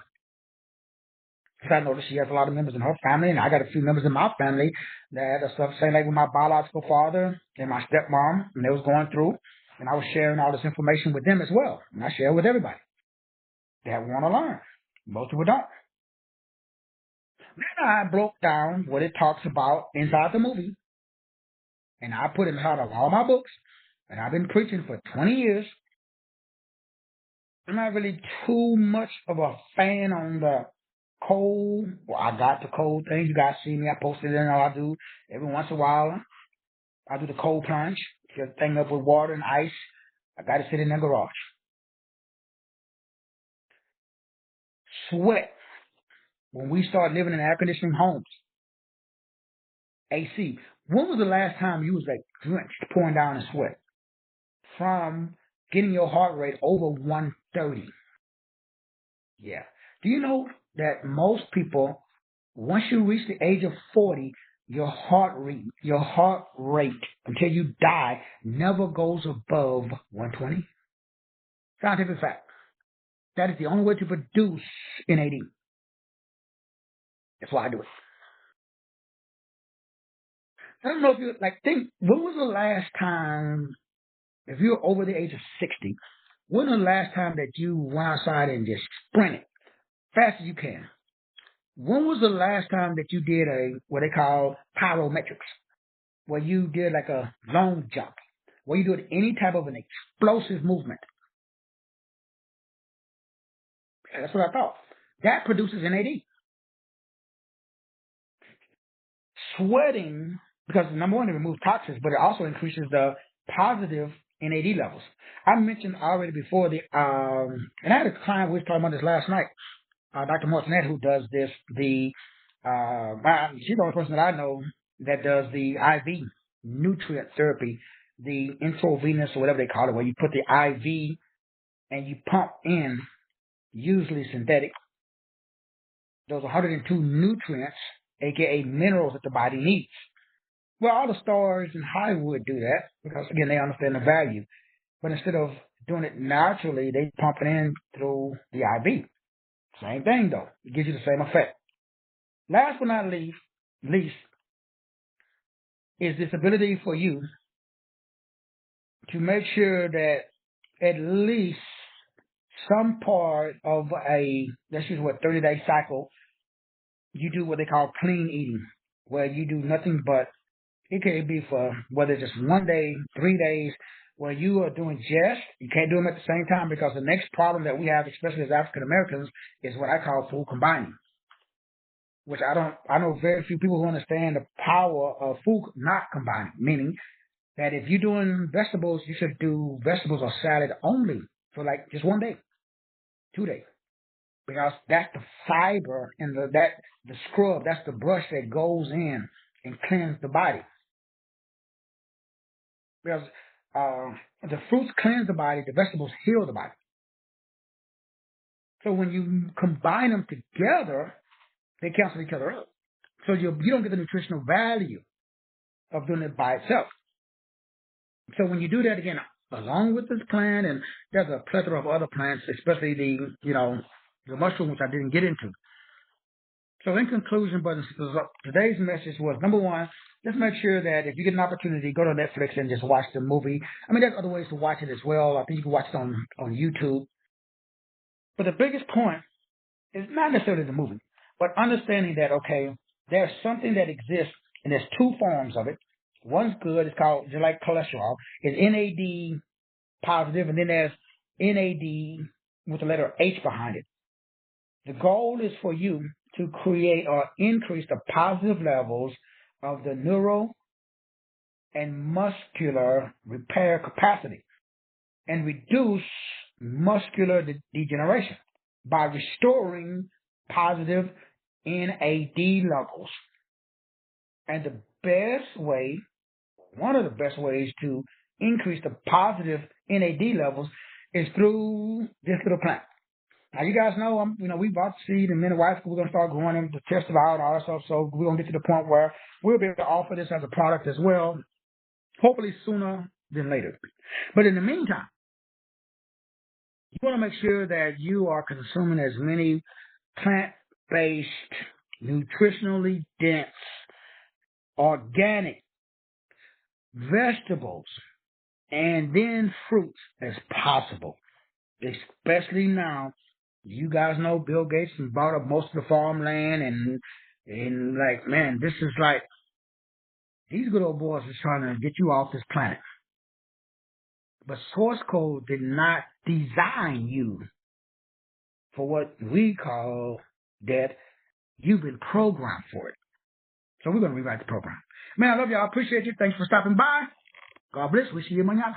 S1: Because I noticed she has a lot of members in her family, and I got a few members in my family that had stuff saying like with my biological father and my stepmom, and they was going through, and I was sharing all this information with them as well. And I share it with everybody that want to learn. Most people don't. Then I broke down what it talks about inside the movie, and I put it inside of all my books, and I've been preaching for 20 years. I'm not really too much of a fan on the cold. Well, I got the cold things. You guys see me. I posted it in all I do. Every once in a while, I do the cold plunge. Fill the thing up with water and ice. I got to sit in the garage. Sweat. When we start living in air conditioning homes, AC. When was the last time you was like drenched, pouring down in sweat from getting your heart rate over 130? Yeah. Do you know that most people, once you reach the age of 40, your heart rate until you die never goes above 120? Scientific fact. That is the only way to produce NAD. That's why I do it. I don't know if you think, when was the last time, if you're over the age of 60, when was the last time that you went outside and just sprinted fast as you can? When was the last time that you did what they call pyrometrics, where you did like a long jump, where you did any type of an explosive movement? That's what I thought. That produces NAD. Sweating, because number one, it removes toxins, but it also increases the positive NAD levels. I mentioned already before and I had a client, we were talking about this last night, Dr. Martinet, who does this, she's the only person that I know that does the IV nutrient therapy, the intravenous or whatever they call it, where you put the IV and you pump in, usually synthetic, those 102 nutrients, aka minerals that the body needs. Well, all the stars in Hollywood do that because, again, they understand the value. But instead of doing it naturally, they pump it in through the IV. Same thing, though. It gives you the same effect. Last but not least is this ability for you to make sure that at least some part of let's use 30-day cycle, you do what they call clean eating, where you do nothing but, it can be for whether it's just 1 day, 3 days, where you are doing you can't do them at the same time, because the next problem that we have, especially as African Americans, is what I call food combining, which I know very few people who understand the power of food not combining, meaning that if you're doing vegetables, you should do vegetables or salad only for like just 1 day, 2 days, because that's the fiber and the scrub, that's the brush that goes in and cleans the body. Because the fruits cleanse the body, the vegetables heal the body. So when you combine them together, they cancel each other out. So you don't get the nutritional value of doing it by itself. So when you do that, again, along with this plant, and there's a plethora of other plants, especially the mushroom, which I didn't get into. So in conclusion, brothers and sisters, today's message was, number one, just make sure that if you get an opportunity, go to Netflix and just watch the movie. I mean, there's other ways to watch it as well. I think you can watch it on YouTube. But the biggest point is not necessarily the movie, but understanding that, okay, there's something that exists, and there's two forms of it. One's good, it's called, just like cholesterol, is NAD positive, and then there's NAD with the letter H behind it. The goal is for you to create or increase the positive levels of the neural and muscular repair capacity and reduce muscular degeneration by restoring positive NAD levels. And the best way, one of the best ways to increase the positive NAD levels is through this little plant. Now, you guys know, we bought seed, and me and the wife, we're going to start growing them to test it out and all that stuff. So we're going to get to the point where we'll be able to offer this as a product as well, hopefully sooner than later. But in the meantime, you want to make sure that you are consuming as many plant-based, nutritionally dense, organic vegetables and then fruits as possible, especially now. You guys know Bill Gates bought up most of the farmland, and like, man, this is like, these good old boys are trying to get you off this planet. But source code did not design you for what we call death. You've been programmed for it. So we're going to rewrite the program. Man, I love y'all. I appreciate you. Thanks for stopping by. God bless. We see you mañana.